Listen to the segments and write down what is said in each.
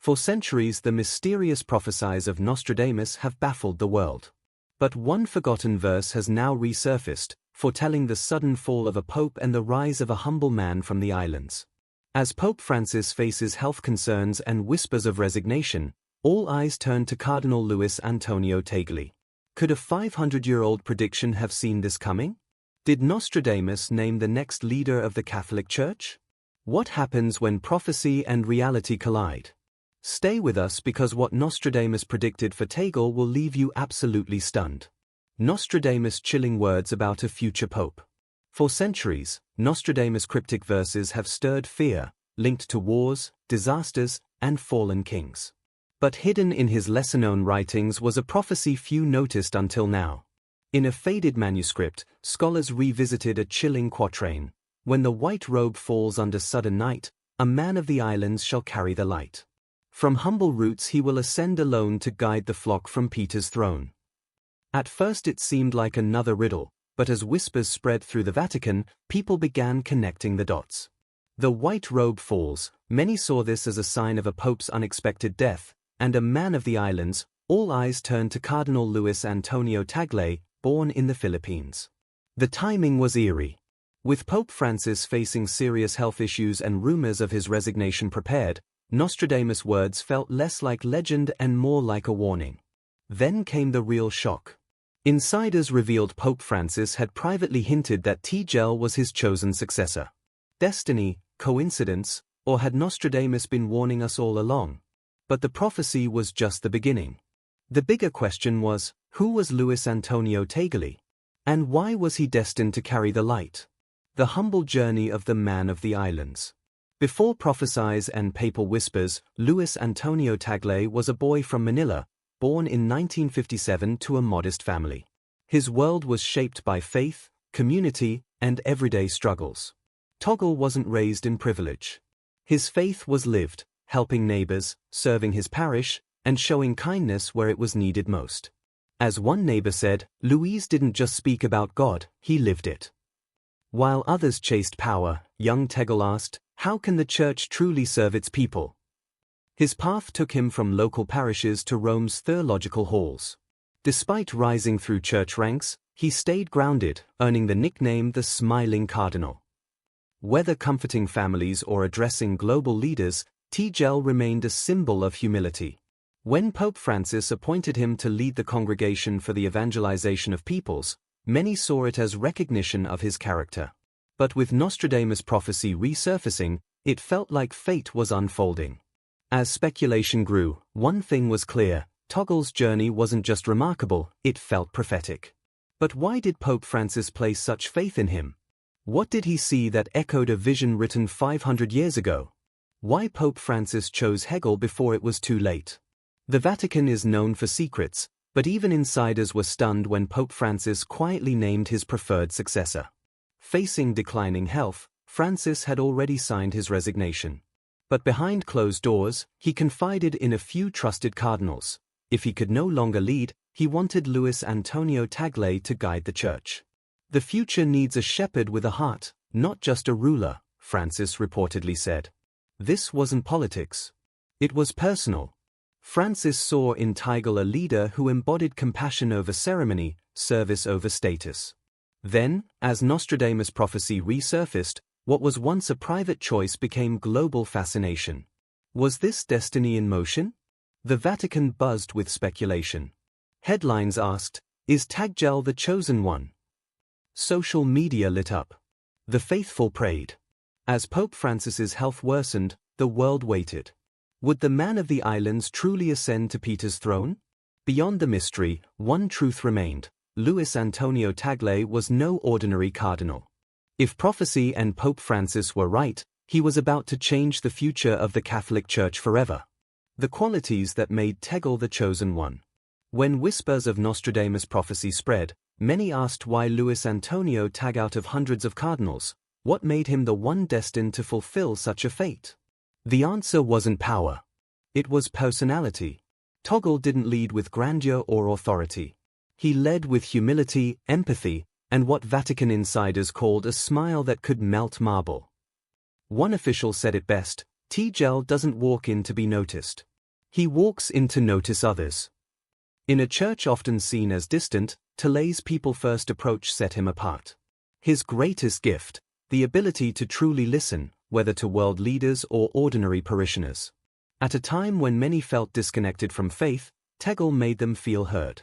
For centuries the mysterious prophecies of Nostradamus have baffled the world. But one forgotten verse has now resurfaced, foretelling the sudden fall of a pope and the rise of a humble man from the islands. As Pope Francis faces health concerns and whispers of resignation, all eyes turn to Cardinal Luis Antonio Tagle. Could a 500-year-old prediction have seen this coming? Did Nostradamus name the next leader of the Catholic Church? What happens when prophecy and reality collide? Stay with us because what Nostradamus predicted for Tagle will leave you absolutely stunned. Nostradamus' chilling words about a future pope. For centuries, Nostradamus' cryptic verses have stirred fear, linked to wars, disasters, and fallen kings. But hidden in his lesser-known writings was a prophecy few noticed until now. In a faded manuscript, scholars revisited a chilling quatrain. When the white robe falls under sudden night, a man of the islands shall carry the light. From humble roots he will ascend alone to guide the flock from Peter's throne. At first it seemed like another riddle, but as whispers spread through the Vatican, people began connecting the dots. The white robe falls, many saw this as a sign of a pope's unexpected death, and a man of the islands. All eyes turned to Cardinal Luis Antonio Tagle, born in the Philippines. The timing was eerie. With Pope Francis facing serious health issues and rumors of his resignation prepared, Nostradamus' words felt less like legend and more like a warning. Then came the real shock. Insiders revealed Pope Francis had privately hinted that Tagle was his chosen successor. Destiny, coincidence, or had Nostradamus been warning us all along? But the prophecy was just the beginning. The bigger question was, who was Luis Antonio Tagle? And why was he destined to carry the light? The humble journey of the man of the islands. Before prophecies and papal whispers, Luis Antonio Tagle was a boy from Manila, born in 1957 to a modest family. His world was shaped by faith, community, and everyday struggles. Tagle wasn't raised in privilege. His faith was lived, helping neighbors, serving his parish, and showing kindness where it was needed most. As one neighbor said, Luis didn't just speak about God, he lived it. While others chased power, young Tagle asked, how can the church truly serve its people? His path took him from local parishes to Rome's theological halls. Despite rising through church ranks, he stayed grounded, earning the nickname the Smiling Cardinal. Whether comforting families or addressing global leaders, Tagle remained a symbol of humility. When Pope Francis appointed him to lead the congregation for the evangelization of peoples, many saw it as recognition of his character. But with Nostradamus' prophecy resurfacing, it felt like fate was unfolding. As speculation grew, one thing was clear: Tagle's journey wasn't just remarkable, it felt prophetic. But why did Pope Francis place such faith in him? What did he see that echoed a vision written 500 years ago? Why Pope Francis chose Hegel before it was too late? The Vatican is known for secrets, but even insiders were stunned when Pope Francis quietly named his preferred successor. Facing declining health, Francis had already signed his resignation. But behind closed doors, he confided in a few trusted cardinals. If he could no longer lead, he wanted Luis Antonio Tagle to guide the church. The future needs a shepherd with a heart, not just a ruler, Francis reportedly said. This wasn't politics. It was personal. Francis saw in Tagle a leader who embodied compassion over ceremony, service over status. Then, as Nostradamus' prophecy resurfaced, what was once a private choice became global fascination. Was this destiny in motion? The Vatican buzzed with speculation. Headlines asked, "Is Tagle the chosen one?" Social media lit up. The faithful prayed. As Pope Francis's health worsened, the world waited. Would the man of the islands truly ascend to Peter's throne? Beyond the mystery, one truth remained: Luis Antonio Tagle was no ordinary cardinal. If prophecy and Pope Francis were right, he was about to change the future of the Catholic Church forever. The qualities that made Tagle the chosen one. When whispers of Nostradamus' prophecy spread, many asked why Luis Antonio Tagle, out of hundreds of cardinals, what made him the one destined to fulfill such a fate? The answer wasn't power. It was personality. Tagle didn't lead with grandeur or authority. He led with humility, empathy, and what Vatican insiders called a smile that could melt marble. One official said it best: Tagle doesn't walk in to be noticed. He walks in to notice others. In a church often seen as distant, Tagle's people first approach set him apart. His greatest gift, the ability to truly listen, whether to world leaders or ordinary parishioners. At a time when many felt disconnected from faith, Tagle made them feel heard.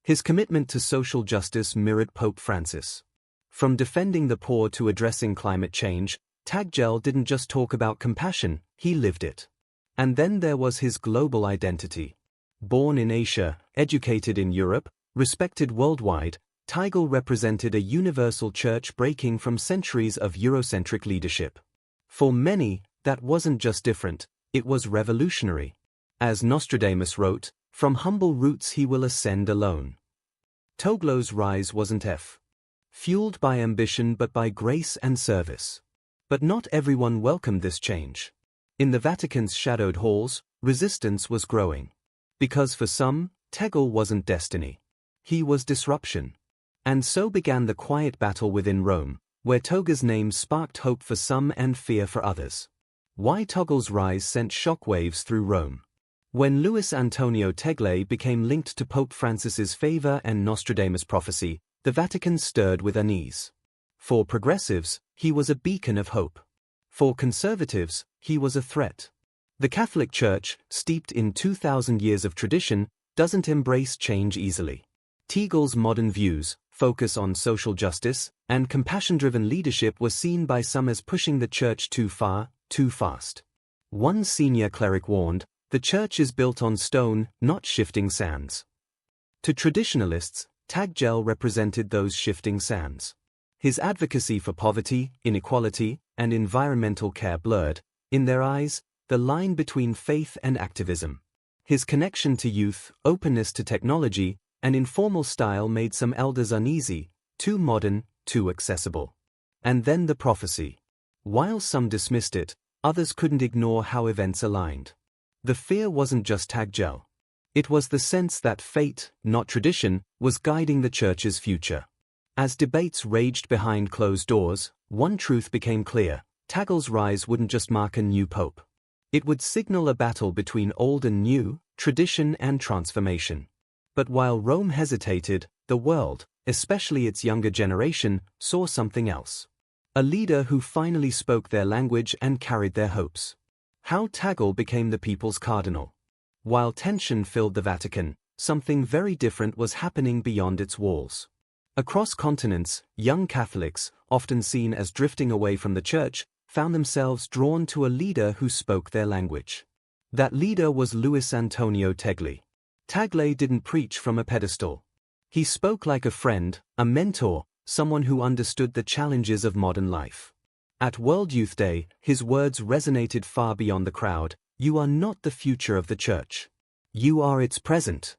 His commitment to social justice mirrored Pope Francis. From defending the poor to addressing climate change, Tagle didn't just talk about compassion, he lived it. And then there was his global identity. Born in Asia, educated in Europe, respected worldwide, Tagle represented a universal church breaking from centuries of Eurocentric leadership. For many, that wasn't just different, it was revolutionary. As Nostradamus wrote, "From humble roots he will ascend alone." Tagle's rise wasn't fueled by ambition but by grace and service. But not everyone welcomed this change. In the Vatican's shadowed halls, resistance was growing. Because for some, Tagle wasn't destiny. He was disruption. And so began the quiet battle within Rome, where Tagle's name sparked hope for some and fear for others. Why Tagle's rise sent shockwaves through Rome. When Luis Antonio Tagle became linked to Pope Francis's favor and Nostradamus' prophecy, the Vatican stirred with unease. For progressives, he was a beacon of hope. For conservatives, he was a threat. The Catholic Church, steeped in 2,000 years of tradition, doesn't embrace change easily. Tagle's modern views, focus on social justice, and compassion-driven leadership were seen by some as pushing the Church too far, too fast. One senior cleric warned, "The Church is built on stone, not shifting sands." To traditionalists, Tagle represented those shifting sands. His advocacy for poverty, inequality, and environmental care blurred, in their eyes, the line between faith and activism. His connection to youth, openness to technology, and informal style made some elders uneasy, too modern, too accessible. And then the prophecy. While some dismissed it, others couldn't ignore how events aligned. The fear wasn't just Tagle. It was the sense that fate, not tradition, was guiding the Church's future. As debates raged behind closed doors, one truth became clear: Tagle's rise wouldn't just mark a new pope. It would signal a battle between old and new, tradition and transformation. But while Rome hesitated, the world, especially its younger generation, saw something else. A leader who finally spoke their language and carried their hopes. How Tagle became the people's cardinal. While tension filled the Vatican, something very different was happening beyond its walls. Across continents, young Catholics, often seen as drifting away from the Church, found themselves drawn to a leader who spoke their language. That leader was Luis Antonio Tagle. Tagle didn't preach from a pedestal. He spoke like a friend, a mentor, someone who understood the challenges of modern life. At World Youth Day, his words resonated far beyond the crowd: "You are not the future of the Church. You are its present."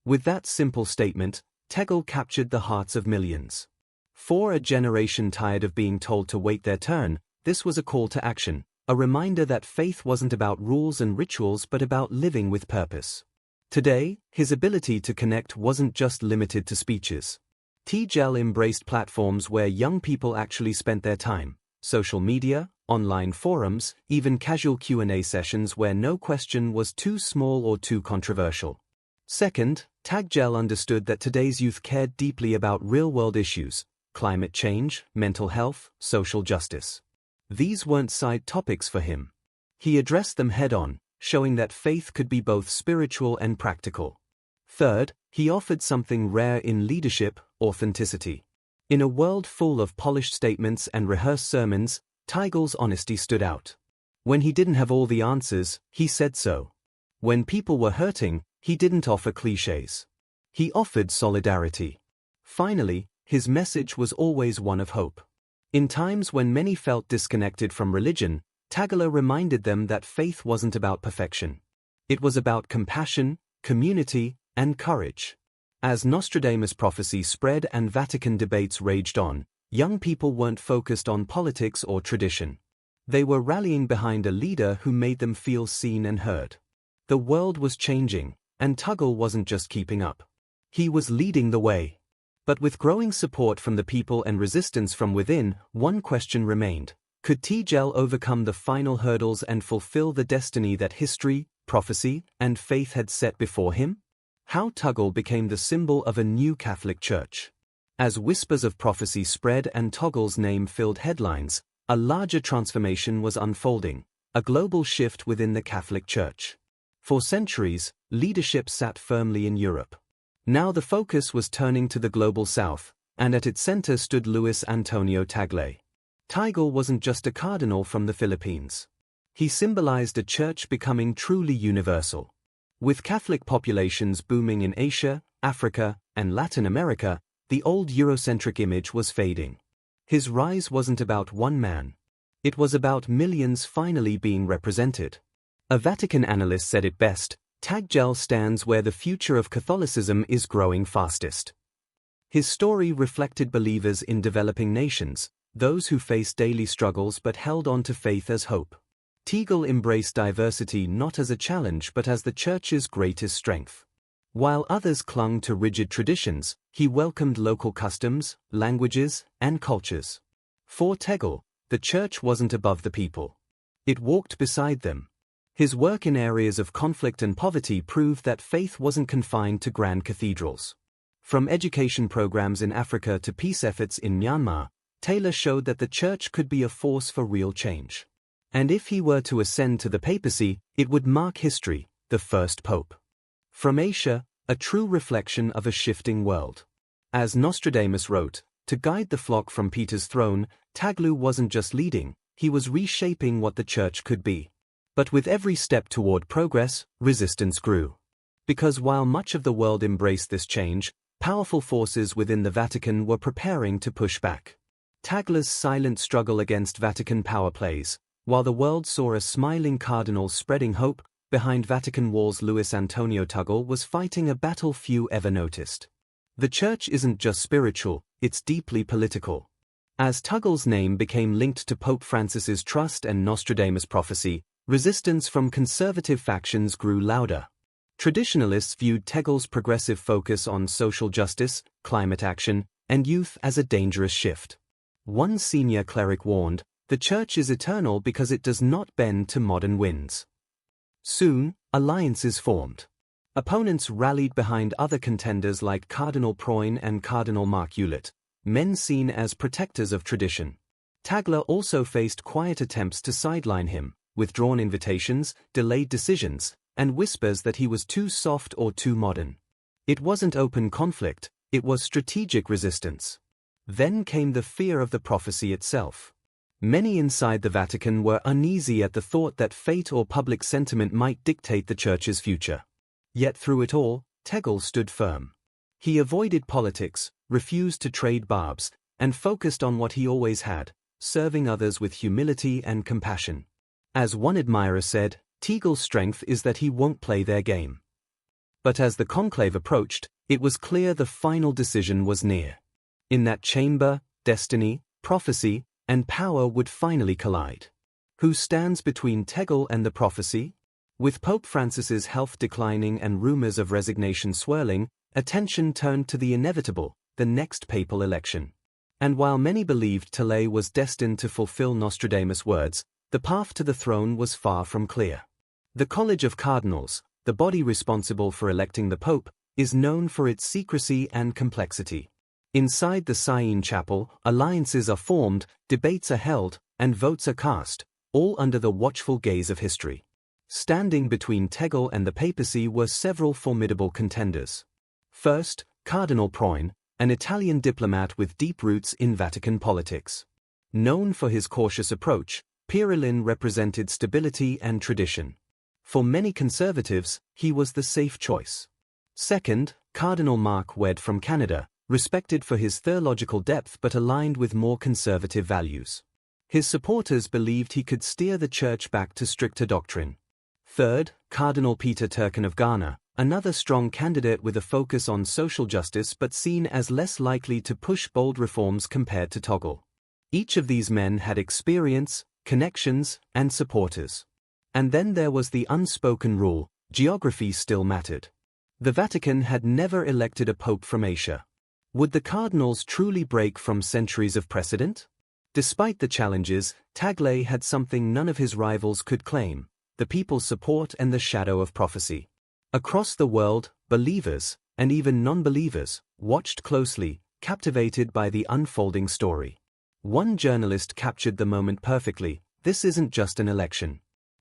With that simple statement, Tagle captured the hearts of millions. For a generation tired of being told to wait their turn, this was a call to action, a reminder that faith wasn't about rules and rituals but about living with purpose. Today, his ability to connect wasn't just limited to speeches. Tagle embraced platforms where young people actually spent their time: social media, online forums, even casual Q&A sessions where no question was too small or too controversial. Second, Tagle understood that today's youth cared deeply about real-world issues: climate change, mental health, social justice. These weren't side topics for him. He addressed them head-on, showing that faith could be both spiritual and practical. Third, he offered something rare in leadership: authenticity. In a world full of polished statements and rehearsed sermons, Tagle's honesty stood out. When he didn't have all the answers, he said so. When people were hurting, he didn't offer clichés. He offered solidarity. Finally, his message was always one of hope. In times when many felt disconnected from religion, Tagle reminded them that faith wasn't about perfection. It was about compassion, community, and courage. As Nostradamus' prophecy spread and Vatican debates raged on, young people weren't focused on politics or tradition. They were rallying behind a leader who made them feel seen and heard. The world was changing, and Tagle wasn't just keeping up. He was leading the way. But with growing support from the people and resistance from within, one question remained: could Tagle overcome the final hurdles and fulfill the destiny that history, prophecy, and faith had set before him? How Tagle became the symbol of a new Catholic Church. As whispers of prophecy spread and Tagle's name filled headlines, a larger transformation was unfolding, a global shift within the Catholic Church. For centuries, leadership sat firmly in Europe. Now the focus was turning to the global south, and at its center stood Luis Antonio Tagle. Tagle wasn't just a cardinal from the Philippines. He symbolized a church becoming truly universal. With Catholic populations booming in Asia, Africa, and Latin America, the old Eurocentric image was fading. His rise wasn't about one man. It was about millions finally being represented. A Vatican analyst said it best: Tagle stands where the future of Catholicism is growing fastest. His story reflected believers in developing nations, those who faced daily struggles but held on to faith as hope. Tagle embraced diversity not as a challenge but as the Church's greatest strength. While others clung to rigid traditions, he welcomed local customs, languages, and cultures. For Tagle, the Church wasn't above the people. It walked beside them. His work in areas of conflict and poverty proved that faith wasn't confined to grand cathedrals. From education programs in Africa to peace efforts in Myanmar, Tagle showed that the Church could be a force for real change. And if he were to ascend to the papacy, it would mark history, the first pope. From Asia, a true reflection of a shifting world. As Nostradamus wrote, to guide the flock from Peter's throne, Tagle wasn't just leading, he was reshaping what the Church could be. But with every step toward progress, resistance grew. Because while much of the world embraced this change, powerful forces within the Vatican were preparing to push back. Tagle's silent struggle against Vatican power plays. While the world saw a smiling cardinal spreading hope, behind Vatican walls Luis Antonio Tagle was fighting a battle few ever noticed. The Church isn't just spiritual, it's deeply political. As Tagle's name became linked to Pope Francis's trust and Nostradamus prophecy, resistance from conservative factions grew louder. Traditionalists viewed Tagle's progressive focus on social justice, climate action, and youth as a dangerous shift. One senior cleric warned, "The Church is eternal because it does not bend to modern winds." Soon, alliances formed. Opponents rallied behind other contenders like Cardinal Proin and Cardinal Mark Hewlett, men seen as protectors of tradition. Tagle also faced quiet attempts to sideline him, withdrawn invitations, delayed decisions, and whispers that he was too soft or too modern. It wasn't open conflict, it was strategic resistance. Then came the fear of the prophecy itself. Many inside the Vatican were uneasy at the thought that fate or public sentiment might dictate the Church's future. Yet through it all, Tagle stood firm. He avoided politics, refused to trade barbs, and focused on what he always had, serving others with humility and compassion. As one admirer said, Tagle's strength is that he won't play their game. But as the conclave approached, it was clear the final decision was near. In that chamber, destiny, prophecy, and power would finally collide. Who stands between Tagle and the prophecy? With Pope Francis's health declining and rumors of resignation swirling, attention turned to the inevitable, the next papal election. And while many believed Tagle was destined to fulfill Nostradamus' words, the path to the throne was far from clear. The College of Cardinals, the body responsible for electing the Pope, is known for its secrecy and complexity. Inside the Sistine Chapel, alliances are formed, debates are held, and votes are cast, all under the watchful gaze of history. Standing between Tagle and the papacy were several formidable contenders. First, Cardinal Proin, an Italian diplomat with deep roots in Vatican politics. Known for his cautious approach, Pierolin represented stability and tradition. For many conservatives, he was the safe choice. Second, Cardinal Mark Wedd from Canada, respected for his theological depth but aligned with more conservative values. His supporters believed he could steer the Church back to stricter doctrine. Third, Cardinal Peter Turkin of Ghana, another strong candidate with a focus on social justice but seen as less likely to push bold reforms compared to Tagle. Each of these men had experience, connections, and supporters. And then there was the unspoken rule: geography still mattered. The Vatican had never elected a pope from Asia. Would the cardinals truly break from centuries of precedent? Despite the challenges, Tagle had something none of his rivals could claim: the people's support and the shadow of prophecy. Across the world, believers, and even non-believers, watched closely, captivated by the unfolding story. One journalist captured the moment perfectly: "This isn't just an election.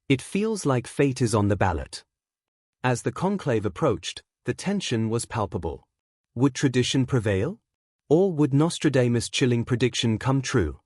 It feels like fate is on the ballot." As the conclave approached, the tension was palpable. Would tradition prevail? Or would Nostradamus' chilling prediction come true?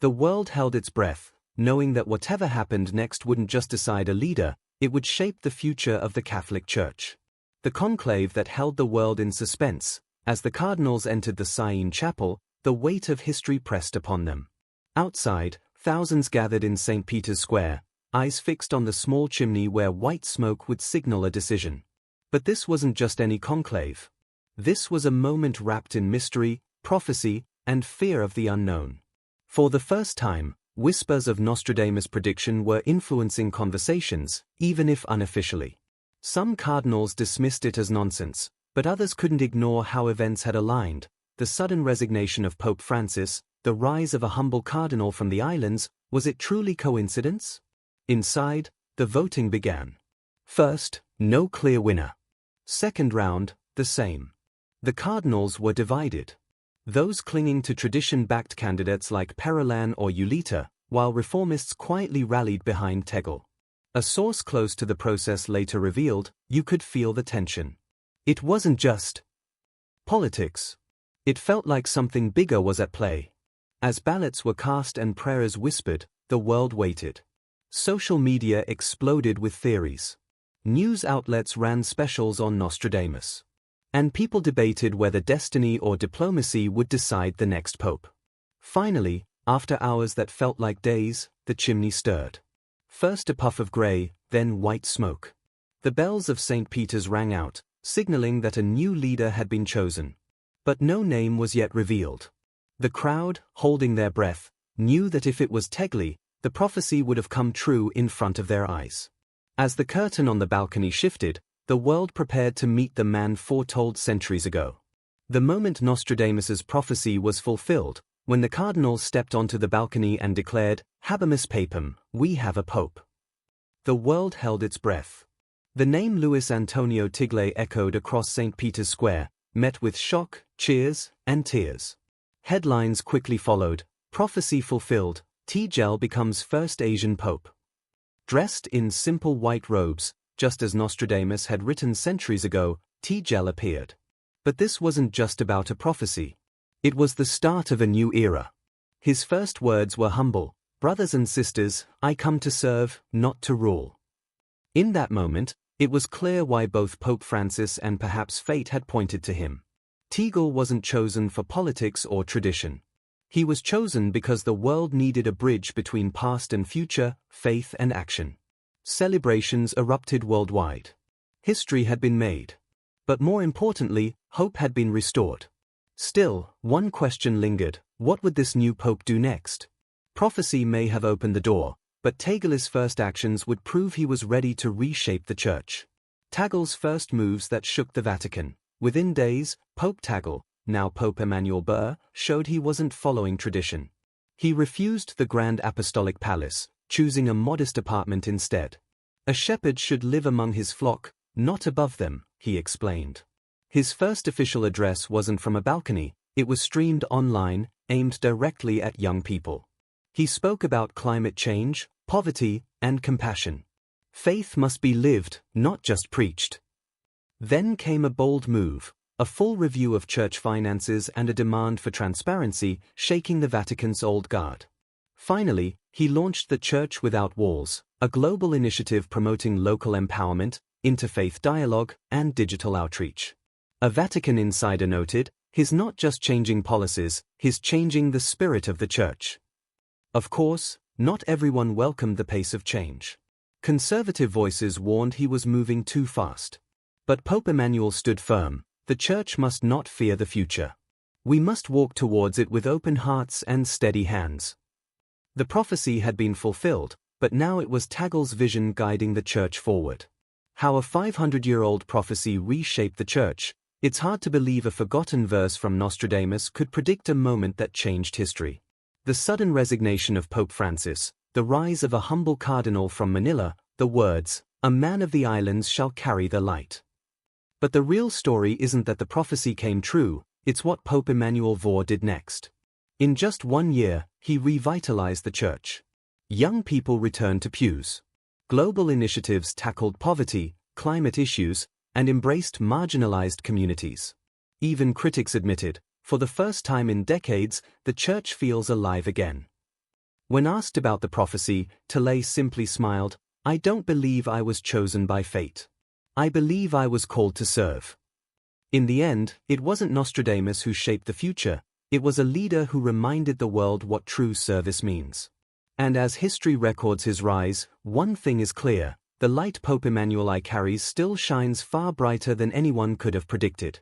The world held its breath, knowing that whatever happened next wouldn't just decide a leader, it would shape the future of the Catholic Church. The conclave that held the world in suspense. As the cardinals entered the Sistine Chapel, the weight of history pressed upon them. Outside, thousands gathered in St. Peter's Square, eyes fixed on the small chimney where white smoke would signal a decision. But this wasn't just any conclave. This was a moment wrapped in mystery, prophecy, and fear of the unknown. For the first time, whispers of Nostradamus' prediction were influencing conversations, even if unofficially. Some cardinals dismissed it as nonsense, but others couldn't ignore how events had aligned: the sudden resignation of Pope Francis, the rise of a humble cardinal from the islands. Was it truly coincidence? Inside, the voting began. First, no clear winner. Second round, the same. The cardinals were divided. Those clinging to tradition-backed candidates like Perolan or Ulita, while reformists quietly rallied behind Tagle. A source close to the process later revealed, you could feel the tension. It wasn't just politics. It felt like something bigger was at play. As ballots were cast and prayers whispered, the world waited. Social media exploded with theories. News outlets ran specials on Nostradamus. And people debated whether destiny or diplomacy would decide the next pope. Finally, after hours that felt like days, the chimney stirred. First a puff of grey, then white smoke. The bells of St. Peter's rang out, signaling that a new leader had been chosen. But no name was yet revealed. The crowd, holding their breath, knew that if it was Tagle, the prophecy would have come true in front of their eyes. As the curtain on the balcony shifted, the world prepared to meet the man foretold centuries ago. The moment Nostradamus's prophecy was fulfilled, when the cardinals stepped onto the balcony and declared, "Habemus Papam, we have a pope." The world held its breath. The name Luis Antonio Tagle echoed across St. Peter's Square, met with shock, cheers, and tears. Headlines quickly followed: "Prophecy fulfilled, Tagle becomes first Asian pope." Dressed in simple white robes, just as Nostradamus had written centuries ago, Tagle appeared. But this wasn't just about a prophecy. It was the start of a new era. His first words were humble: "Brothers and sisters, I come to serve, not to rule." In that moment, it was clear why both Pope Francis and perhaps fate had pointed to him. Tagle wasn't chosen for politics or tradition. He was chosen because the world needed a bridge between past and future, faith and action. Celebrations erupted worldwide. History had been made. But more importantly, hope had been restored. Still, one question lingered: what would this new pope do next? Prophecy may have opened the door, but Tagle's first actions would prove he was ready to reshape the church. Tagle's first moves that shook the Vatican. Within days, Pope Tagle, now Pope Emmanuel Burr, showed he wasn't following tradition. He refused the Grand Apostolic Palace, choosing a modest apartment instead. A shepherd should live among his flock, not above them, he explained. His first official address wasn't from a balcony, it was streamed online, aimed directly at young people. He spoke about climate change, poverty, and compassion. Faith must be lived, not just preached. Then came a bold move: a full review of church finances and a demand for transparency, shaking the Vatican's old guard. Finally, he launched the Church Without Walls, a global initiative promoting local empowerment, interfaith dialogue, and digital outreach. A Vatican insider noted, "He's not just changing policies, he's changing the spirit of the Church." Of course, not everyone welcomed the pace of change. Conservative voices warned he was moving too fast. But Pope Emmanuel stood firm: the Church must not fear the future. We must walk towards it with open hearts and steady hands. The prophecy had been fulfilled, but now it was Tagle's vision guiding the Church forward. How a 500-year-old prophecy reshaped the Church. It's hard to believe a forgotten verse from Nostradamus could predict a moment that changed history. The sudden resignation of Pope Francis, the rise of a humble cardinal from Manila, the words, "A man of the islands shall carry the light." But the real story isn't that the prophecy came true, it's what Pope Emmanuel IV did next. In just 1 year, he revitalized the church. Young people returned to pews. Global initiatives tackled poverty, climate issues, and embraced marginalized communities. Even critics admitted, for the first time in decades, the church feels alive again. When asked about the prophecy, Tagle simply smiled, "I don't believe I was chosen by fate. I believe I was called to serve." In the end, it wasn't Nostradamus who shaped the future, it was a leader who reminded the world what true service means. And as history records his rise, one thing is clear, the light Pope Emmanuel I carries still shines far brighter than anyone could have predicted.